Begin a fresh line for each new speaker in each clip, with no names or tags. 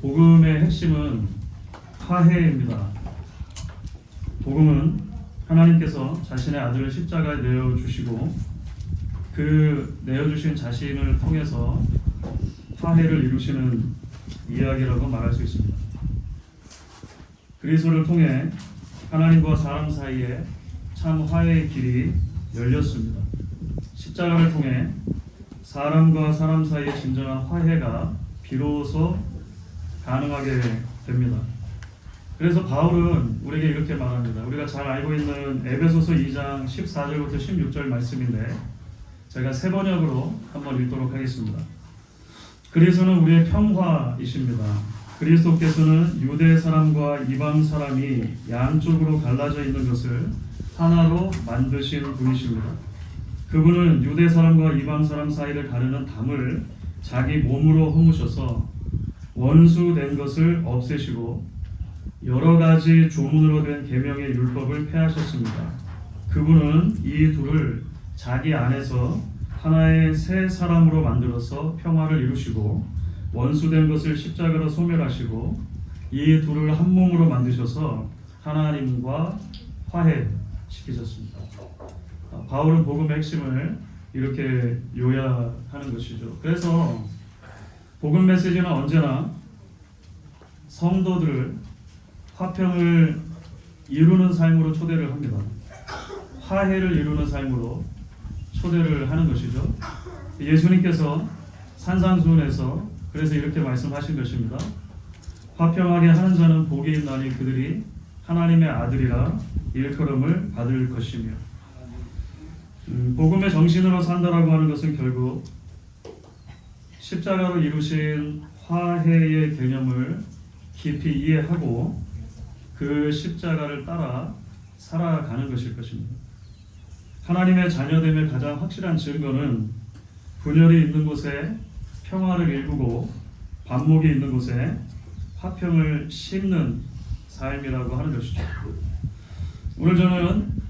복음의 핵심은 화해입니다. 복음은 하나님께서 자신의 아들을 십자가에 내어주시고 그 내어주신 자신을 통해서 화해를 이루시는 이야기라고 말할 수 있습니다. 그리스도를 통해 하나님과 사람 사이에 참 화해의 길이 열렸습니다. 십자가를 통해 사람과 사람 사이의 진정한 화해가 비로소 가능하게 됩니다. 그래서 바울은 우리에게 이렇게 말합니다. 우리가 잘 알고 있는 에베소서 2장 14절부터 16절 말씀인데 제가 세 번역으로 한번 읽도록 하겠습니다. 그리스도는 우리의 평화이십니다. 그리스도께서는 유대 사람과 이방 사람이 양쪽으로 갈라져 있는 것을 하나로 만드신 분이십니다. 그분은 유대 사람과 이방 사람 사이를 가르는 담을 자기 몸으로 허무셔서 원수된 것을 없애시고 여러 가지 조문으로 된 계명의 율법을 폐하셨습니다. 그분은 이 둘을 자기 안에서 하나의 새 사람으로 만들어서 평화를 이루시고 원수된 것을 십자가로 소멸하시고 이 둘을 한 몸으로 만드셔서 하나님과 화해시키셨습니다. 바울은 복음의 핵심을 이렇게 요약하는 것이죠. 그래서 복음 메시지는 언제나 성도들을 화평을 이루는 삶으로 초대를 합니다. 화해를 이루는 삶으로 초대를 하는 것이죠. 예수님께서 산상수훈에서 그래서 이렇게 말씀하신 것입니다. 화평하게 하는 자는 복이 있나니 그들이 하나님의 아들이라 일컬음을 받을 것이며 복음의 정신으로 산다라고 하는 것은 결국 십자가로 이루신 화해의 개념을 깊이 이해하고 그 십자가를 따라 살아가는 것일 것입니다. 하나님의 자녀됨의 가장 확실한 증거는 분열이 있는 곳에 평화를 일구고 반목이 있는 곳에 화평을 심는 삶이라고 하는 것이죠. 오늘 저는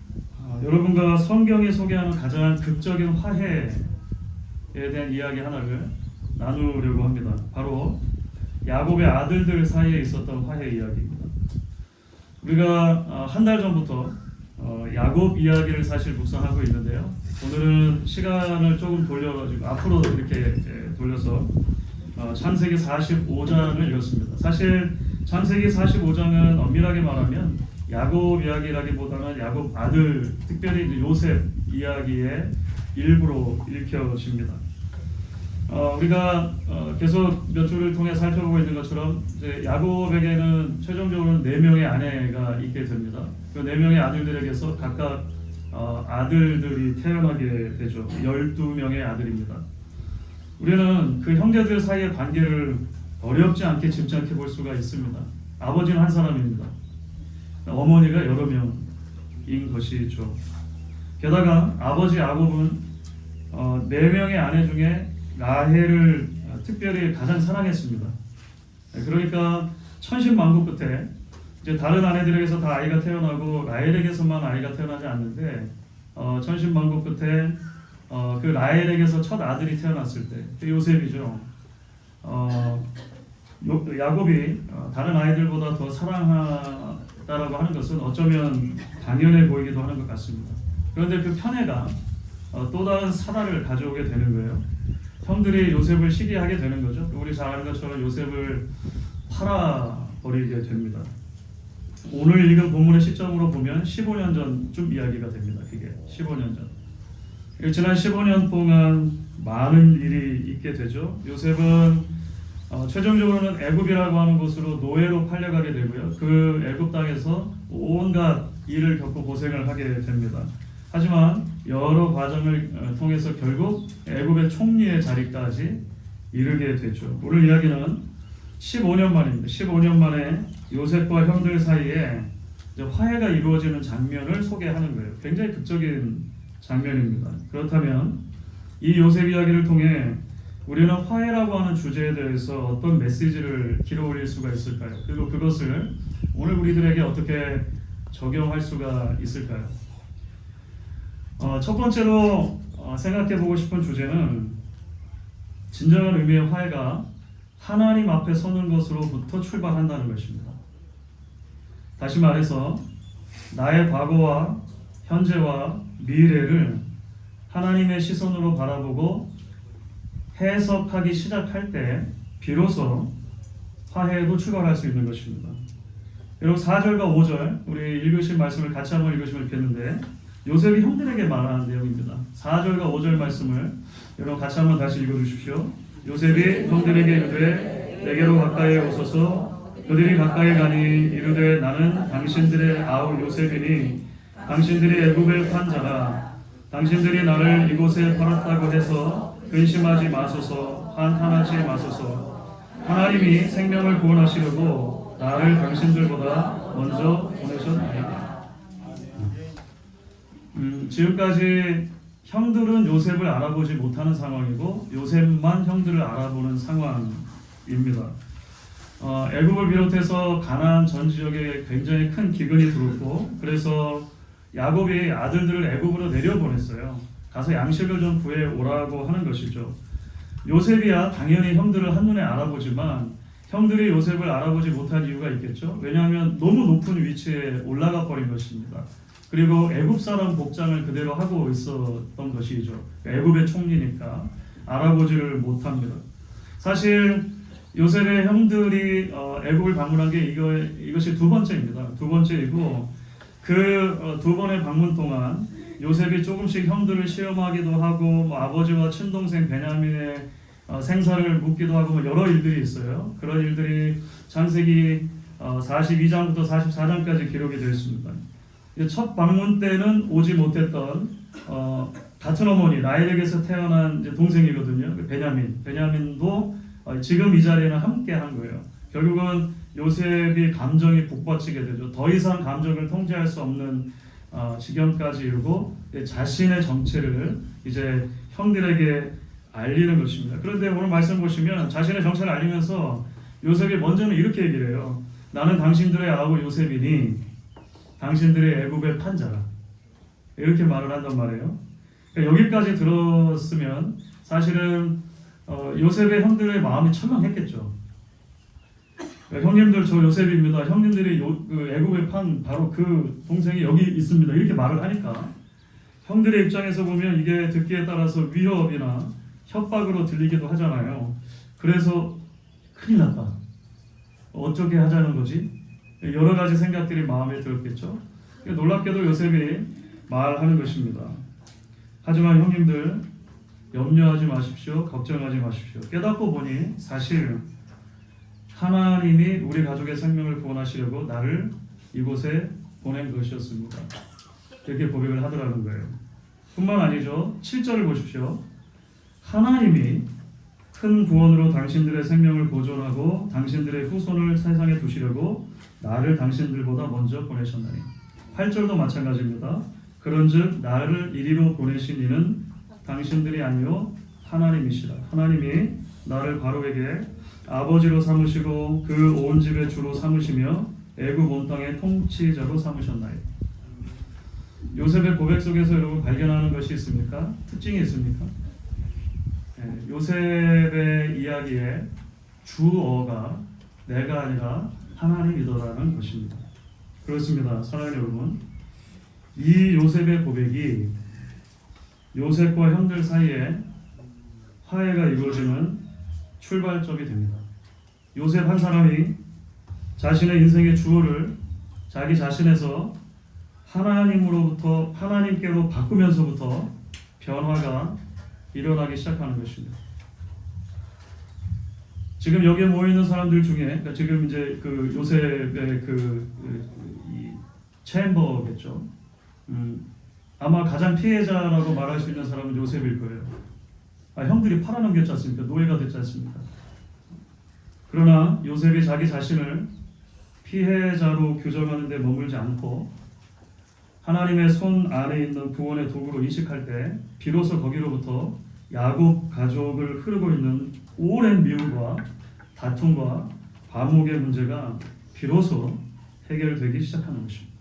여러분과 성경이 소개하는 가장 극적인 화해에 대한 이야기 하나를 나누려고 합니다. 바로 야곱의 아들들 사이에 있었던 화해 이야기입니다. 우리가 한 달 전부터 야곱 이야기를 사실 묵상하고 있는데요. 오늘은 시간을 조금 돌려가지고 앞으로 이렇게 돌려서 창세기 45장을 읽었습니다. 사실 창세기 45장은 엄밀하게 말하면 야곱 이야기라기보다는 야곱 아들, 특별히 요셉 이야기의 일부로 읽혀집니다. 우리가 계속 몇 주를 통해 살펴보고 있는 것처럼 이제 야곱에게는 최종적으로는 4명의 아내가 있게 됩니다. 그 4명의 아들들에게서 각각 아들들이 태어나게 되죠. 12명의 아들입니다. 우리는 그 형제들 사이의 관계를 어렵지 않게 짐작해 볼 수가 있습니다. 아버지는 한 사람입니다. 어머니가 여러 명인 것이죠. 게다가 아버지 야곱은 4명의 아내 중에 라헬을 특별히 가장 사랑했습니다. 그러니까 천신만고 끝에 이제 다른 아내들에게서 다 아이가 태어나고 라헬에게서만 아이가 태어나지 않는데 천신만고 끝에 그 라헬에게서 첫 아들이 태어났을 때 요셉이죠. 야곱이 다른 아이들보다 더 사랑하다라고 하는 것은 어쩌면 당연해 보이기도 하는 것 같습니다. 그런데 그 편애가 또 다른 사단을 가져오게 되는 거예요. 형들이 요셉을 시기하게 되는 거죠. 우리 잘 아는 것처럼 요셉을 팔아버리게 됩니다. 오늘 읽은 본문의 시점으로 보면 15년 전쯤 이야기가 됩니다. 그게 15년 전. 지난 15년 동안 많은 일이 있게 되죠. 요셉은 최종적으로는 애굽이라고 하는 곳으로 노예로 팔려가게 되고요. 그 애굽 땅에서 온갖 일을 겪고 고생을 하게 됩니다. 하지만 여러 과정을 통해서 결국 애굽의 총리의 자리까지 이르게 되죠. 오늘 이야기는 15년 만입니다. 15년 만에 요셉과 형들 사이에 이제 화해가 이루어지는 장면을 소개하는 거예요. 굉장히 극적인 장면입니다. 그렇다면 이 요셉 이야기를 통해 우리는 화해라고 하는 주제에 대해서 어떤 메시지를 길어 올릴 수가 있을까요? 그리고 그것을 오늘 우리들에게 어떻게 적용할 수가 있을까요? 첫 번째로 생각해 보고 싶은 주제는 진정한 의미의 화해가 하나님 앞에 서는 것으로부터 출발한다는 것입니다. 다시 말해서 나의 과거와 현재와 미래를 하나님의 시선으로 바라보고 해석하기 시작할 때 비로소 화해에도 출발할 수 있는 것입니다. 여러분 4절과 5절 우리 읽으신 말씀을 같이 한번 읽으시면 좋겠는데 요셉이 형들에게 말하는 내용입니다. 4절과 5절 말씀을 여러분 같이 한번 다시 읽어주십시오. 요셉이 형들에게 이르되 내게로 가까이 오소서. 그들이 가까이 가니 이르되 나는 당신들의 아우 요셉이니 당신들이 애굽에 판 자라. 당신들이 나를 이곳에 팔았다고 해서 근심하지 마소서. 한탄하지 마소서. 하나님이 생명을 구원하시려고 나를 당신들보다 먼저 보내셨나이다. 지금까지 형들은 요셉을 알아보지 못하는 상황이고 요셉만 형들을 알아보는 상황입니다. 애굽을 비롯해서 가나안 전 지역에 굉장히 큰 기근이 들었고 그래서 야곱이 아들들을 애굽으로 내려보냈어요. 가서 양식을 좀 구해 오라고 하는 것이죠. 요셉이야 당연히 형들을 한눈에 알아보지만 형들이 요셉을 알아보지 못한 이유가 있겠죠. 왜냐하면 너무 높은 위치에 올라가 버린 것입니다. 그리고 애굽 사람 복장을 그대로 하고 있었던 것이죠. 애굽의 총리니까 알아보지를 못합니다. 사실 요셉의 형들이 애굽을 방문한 게 이것이 두 번째입니다. 두 번째이고 그 두 번의 방문 동안 요셉이 조금씩 형들을 시험하기도 하고 아버지와 친동생 베냐민의 생사를 묻기도 하고 여러 일들이 있어요. 그런 일들이 창세기 42장부터 44장까지 기록이 되어 있습니다. 첫 방문 때는 오지 못했던 같은 어머니 라헬에게서 태어난 이제 동생이거든요. 베냐민도 지금 이 자리에는 함께 한 거예요. 결국은 요셉이 감정이 북받치게 되죠. 더 이상 감정을 통제할 수 없는 지경까지 이르고 자신의 정체를 이제 형들에게 알리는 것입니다. 그런데 오늘 말씀 보시면 자신의 정체를 알리면서 요셉이 먼저는 이렇게 얘기를 해요. 나는 당신들의 아우 요셉이니 당신들의 애굽의 판자라. 이렇게 말을 한단 말이에요. 그러니까 여기까지 들었으면 사실은 요셉의 형들의 마음이 철렁했겠죠. 형님들 저 요셉입니다. 형님들이 그 애굽에 판 바로 그 동생이 여기 있습니다. 이렇게 말을 하니까 형들의 입장에서 보면 이게 듣기에 따라서 위협이나 협박으로 들리기도 하잖아요. 그래서 큰일 났다. 어떻게 하자는 거지? 여러 가지 생각들이 마음에 들었겠죠. 놀랍게도 요셉이 말하는 것입니다. 하지만 형님들 염려하지 마십시오. 걱정하지 마십시오. 깨닫고 보니 사실 하나님이 우리 가족의 생명을 구원하시려고 나를 이곳에 보낸 것이었습니다. 이렇게 고백을 하더라는 거예요. 뿐만 아니죠. 7절을 보십시오. 하나님이 큰 구원으로 당신들의 생명을 보존하고 당신들의 후손을 세상에 두시려고 나를 당신들보다 먼저 보내셨나니. 8절도 마찬가지입니다. 그런즉 나를 이리로 보내신 이는 당신들이 아니요 하나님이시라. 하나님이 나를 바로에게 아버지로 삼으시고 그 온 집의 주로 삼으시며 애굽 온 땅의 통치자로 삼으셨나이다. 요셉의 고백 속에서 여러분 발견하는 것이 있습니까? 특징이 있습니까? 요셉의 이야기의 주어가 내가 아니라 하나님이더라는 것입니다. 그렇습니다. 사랑하는 여러분, 이 요셉의 고백이 요셉과 형들 사이에 화해가 이루어지는 출발점이 됩니다. 요셉 한 사람이 자신의 인생의 주어를 자기 자신에서 하나님으로부터 하나님께로 바꾸면서부터 변화가 일어나기 시작하는 것입니다. 지금 여기에 모여 있는 사람들 중에 그러니까 지금 이제 그 요셉의 이 챔버겠죠. 아마 가장 피해자라고 말할 수 있는 사람은 요셉일 거예요. 형들이 팔아넘겼지 않습니까? 노예가 됐지 않습니까? 그러나 요셉이 자기 자신을 피해자로 규정하는 데 머물지 않고 하나님의 손 안에 있는 구원의 도구로 인식할 때 비로소 거기로부터 야곱 가족을 흐르고 있는 오랜 미움과 다툼과 반목의 문제가 비로소 해결되기 시작하는 것입니다.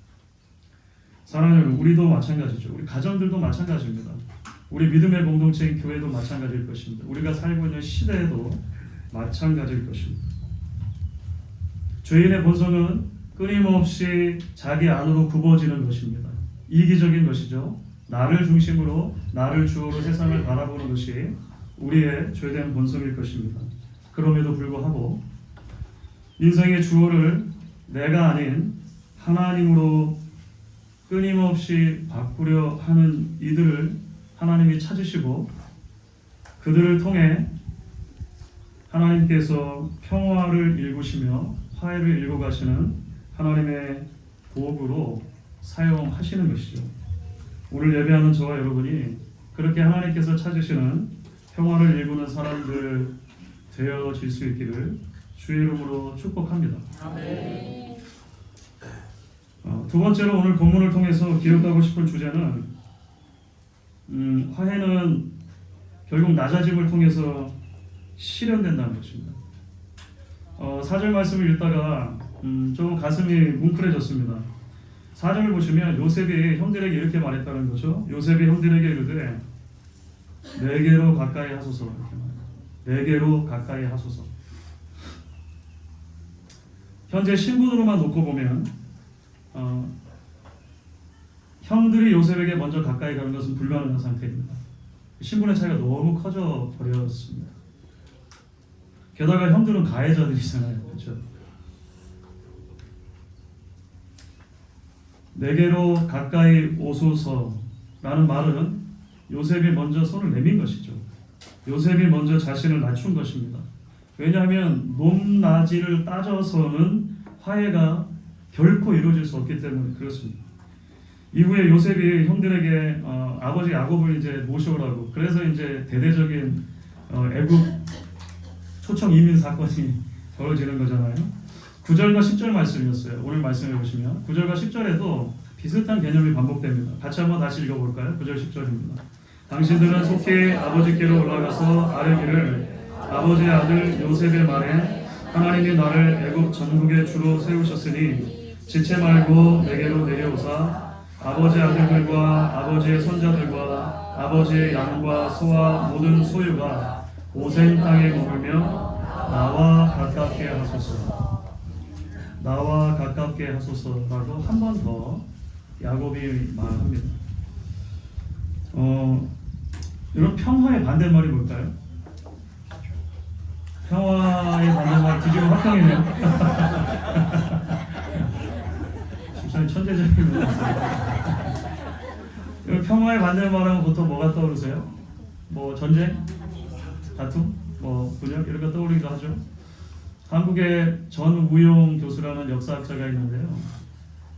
사랑하는 여러분, 우리도 마찬가지죠. 우리 가정들도 마찬가지입니다. 우리 믿음의 공동체인 교회도 마찬가지일 것입니다. 우리가 살고 있는 시대에도 마찬가지일 것입니다. 죄인의 본성은 끊임없이 자기 안으로 굽어지는 것입니다. 이기적인 것이죠. 나를 중심으로, 나를 주어로 세상을 바라보는 것이 우리의 죄된 본성일 것입니다. 그럼에도 불구하고 인생의 주어를 내가 아닌 하나님으로 끊임없이 바꾸려 하는 이들을 하나님이 찾으시고 그들을 통해 하나님께서 평화를 일구시며 화해를 일구 가시는 하나님의 도구로 사용하시는 것이죠. 오늘 예배하는 저와 여러분이 그렇게 하나님께서 찾으시는 평화를 일구는 사람들 되어질 수 있기를 주의 이름으로 축복합니다.
아멘.
두 번째로 오늘 본문을 통해서 기억하고 싶은 주제는 화해는 결국 낮아짐을 통해서 실현된다는 것입니다. 4절 말씀을 읽다가 좀 가슴이 뭉클해졌습니다. 4절을 보시면 요셉이 형들에게 이렇게 말했다는 거죠. 요셉이 형들에게 이르되 내게로 가까이 하소서. 이렇게 말합니다. 내게로 가까이 하소서. 현재 신분으로만 놓고 보면 형들이 요셉에게 먼저 가까이 가는 것은 불가능한 상태입니다. 신분의 차이가 너무 커져 버렸습니다. 게다가 형들은 가해자들이잖아요. 그렇죠? 내게로 가까이 오소서라는 말은 요셉이 먼저 손을 내민 것이죠. 요셉이 먼저 자신을 낮춘 것입니다. 왜냐하면 높낮이를 따져서는 화해가 결코 이루어질 수 없기 때문에 그렇습니다. 이후에 요셉이 형들에게 아버지 야곱을 이제 모셔오라고, 그래서 이제 대대적인 애굽 초청 이민 사건이 벌어지는 거잖아요. 9절과 10절 말씀이었어요. 오늘 말씀해 보시면 9절과 10절에도 비슷한 개념이 반복됩니다. 같이 한번 다시 읽어볼까요? 9절 10절입니다. 당신들은 속히 아버지께로 올라가서 아뢰기를 아버지의 아들 요셉의 말에 하나님이 나를 애굽 전국의 주로 세우셨으니 지체 말고 내게로 내려오사 아버지 아들들과 아버지의 손자들과 아버지의 양과 소와 모든 소유가 고센 땅에 머물며 나와 가깝게 하소서. 나와 가깝게 하소서라고 한 번 더 야곱이 말합니다. 여러분, 평화의 반대말이 뭘까요? 평화의 반대말 뒤집어 화평이네요. 집사님 천재적입니다. 평화의 반대말하면 보통 뭐가 떠오르세요? 뭐 전쟁? 다툼? 뭐 분열? 이런 거 떠오르기도 하죠. 한국의 전우용 교수라는 역사학자가 있는데요.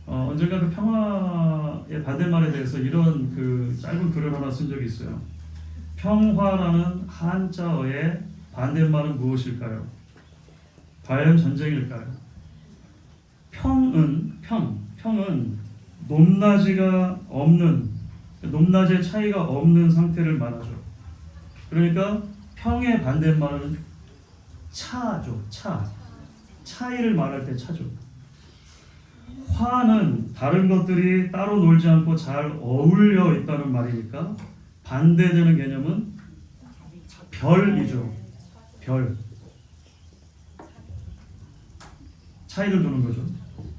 언젠가 그 평화의 반대말에 대해서 이런 그 짧은 글을 하나 쓴 적이 있어요. 평화라는 한자어의 반대말은 무엇일까요? 과연 전쟁일까요? 평은 높낮이가 없는, 높낮이의 차이가 없는 상태를 말하죠. 그러니까 평의 반대말은 차죠. 차이를 말할 때 차죠. 화는 다른 것들이 따로 놀지 않고 잘 어울려 있다는 말이니까 반대되는 개념은 별이죠. 별. 차이를 두는 거죠.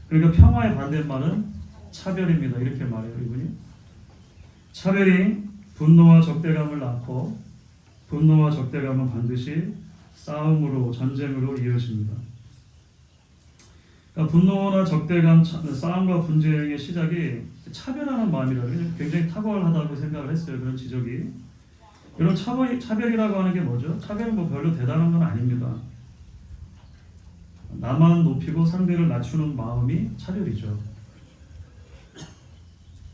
그러니까 평화의 반대말은 차별입니다. 이렇게 말해요, 이분이. 차별이 분노와 적대감을 낳고 분노와 적대감은 반드시 싸움으로, 전쟁으로 이어집니다. 그러니까 분노나 적대감, 싸움과 분쟁의 시작이 차별하는 마음이라고, 굉장히 탁월하다고 생각을 했어요. 그런 지적이. 이런 차별이라고 하는 게 뭐죠? 차별은 뭐 별로 대단한 건 아닙니다. 나만 높이고 상대를 낮추는 마음이 차별이죠.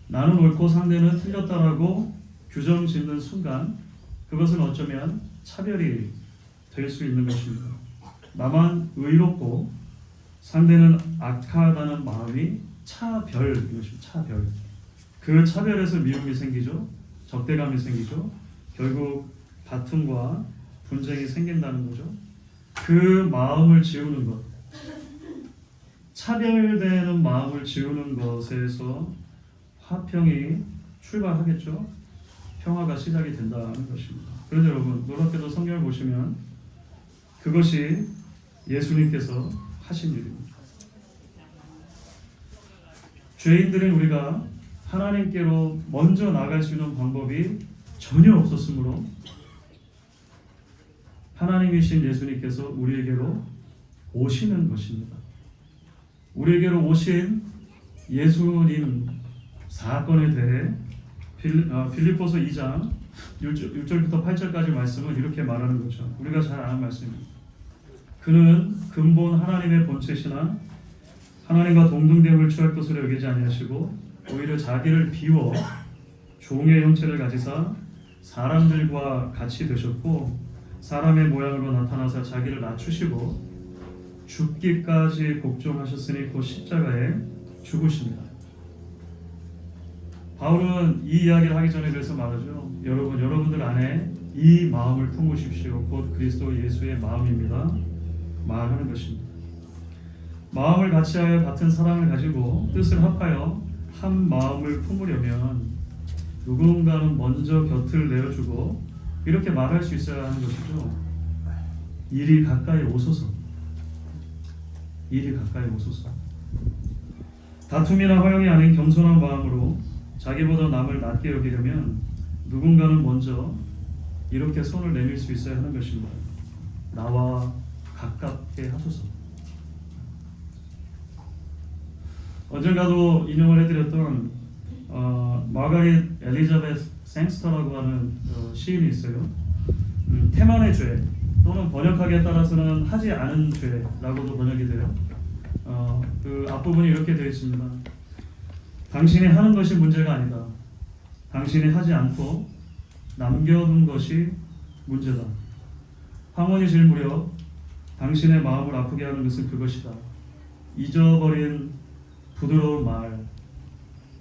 나는 옳고 상대는 틀렸다라고 규정 짓는 순간 그것은 어쩌면 차별이 될 수 있는 것입니다. 나만 의롭고 상대는 악하다는 마음이 차별인 것입니다. 차별. 그 차별에서 미움이 생기죠. 적대감이 생기죠. 결국 다툼과 분쟁이 생긴다는 거죠. 그 마음을 지우는 것, 차별되는 마음을 지우는 것에서 화평이 출발하겠죠. 평화가 시작이 된다는 것입니다. 그런데 여러분, 놀랍게도 성경을 보시면 그것이 예수님께서 하신 일입니다. 죄인들인 우리가 하나님께로 먼저 나갈 수 있는 방법이 전혀 없었으므로 하나님이신 예수님께서 우리에게로 오시는 것입니다. 우리에게로 오신 예수님 사건에 대해 빌립보서 2장 6절부터 8절까지 말씀은 이렇게 말하는 거죠. 우리가 잘 아는 말씀입니다. 그는 근본 하나님의 본체시나 하나님과 동등됨을 취할 것으로 여기지 아니하시고 오히려 자기를 비워 종의 형체를 가지사 사람들과 같이 되셨고 사람의 모양으로 나타나사 자기를 낮추시고 죽기까지 복종하셨으니 곧 십자가에 죽으십니다. 바울은 이 이야기를 하기 전에 그래서 말하죠. 여러분들 안에 이 마음을 품으십시오. 곧 그리스도 예수의 마음입니다. 말하는 것입니다. 마음을 같이하여 같은 사랑을 가지고 뜻을 합하여 한 마음을 품으려면 누군가는 먼저 곁을 내어주고 이렇게 말할 수 있어야 하는 것이죠. 이리 가까이 오소서. 이리 가까이 오소서. 다툼이나 허영이 아닌 겸손한 마음으로 자기보다 남을 낮게 여기려면 누군가는 먼저 이렇게 손을 내밀 수 있어야 하는 것입니다. 나와 가깝게 하소서. 언젠가도 인용을 해드렸던 마가릿 엘리자베스 생스터라고 하는 시인이 있어요. 태만의 죄 또는 번역하기에 따라서는 하지 않은 죄라고도 번역이 돼요. 그 앞부분이 이렇게 되어 있습니다. 당신이 하는 것이 문제가 아니다. 당신이 하지 않고 남겨둔 것이 문제다. 황혼이 질 무렵 당신의 마음을 아프게 하는 것은 그것이다. 잊어버린 부드러운 말,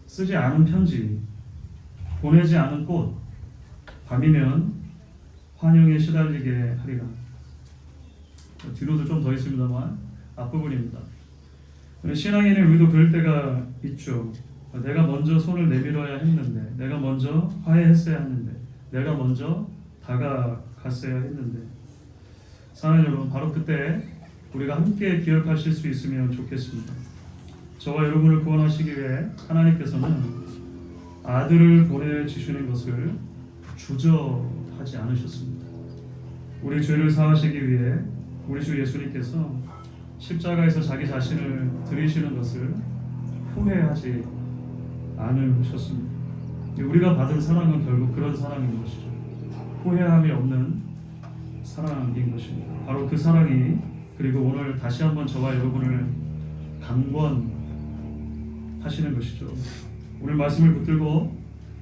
쓰지 않은 편지, 보내지 않은 꽃, 밤이면 환영에 시달리게 하리라. 뒤로도 좀 더 있습니다만 앞부분입니다. 신앙인의 우리도 그럴 때가 있죠. 내가 먼저 손을 내밀어야 했는데, 내가 먼저 화해했어야 했는데, 내가 먼저 다가갔어야 했는데, 사랑하는 여러분, 바로 그때 우리가 함께 기억하실 수 있으면 좋겠습니다. 저와 여러분을 구원하시기 위해 하나님께서는 아들을 보내주시는 것을 주저하지 않으셨습니다. 우리 죄를 사하시기 위해 우리 주 예수님께서 십자가에서 자기 자신을 드리시는 것을 후회하지 않으셨습니다. 우리가 받은 사랑은 결국 그런 사랑인 것이죠. 후회함이 없는 사랑인 것입니다. 바로 그 사랑이 그리고 오늘 다시 한번 저와 여러분을 강권하시는 것이죠. 오늘 말씀을 붙들고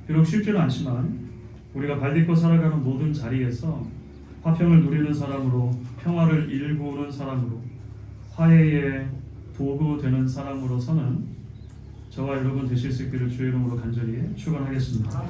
비록 쉽지는 않지만 우리가 발딛고 살아가는 모든 자리에서 화평을 누리는 사람으로, 평화를 일구는 사람으로, 화해의 도구 되는 사람으로서는 저와 여러분 되실 수 있기를 주의 이름으로 간절히 축원하겠습니다.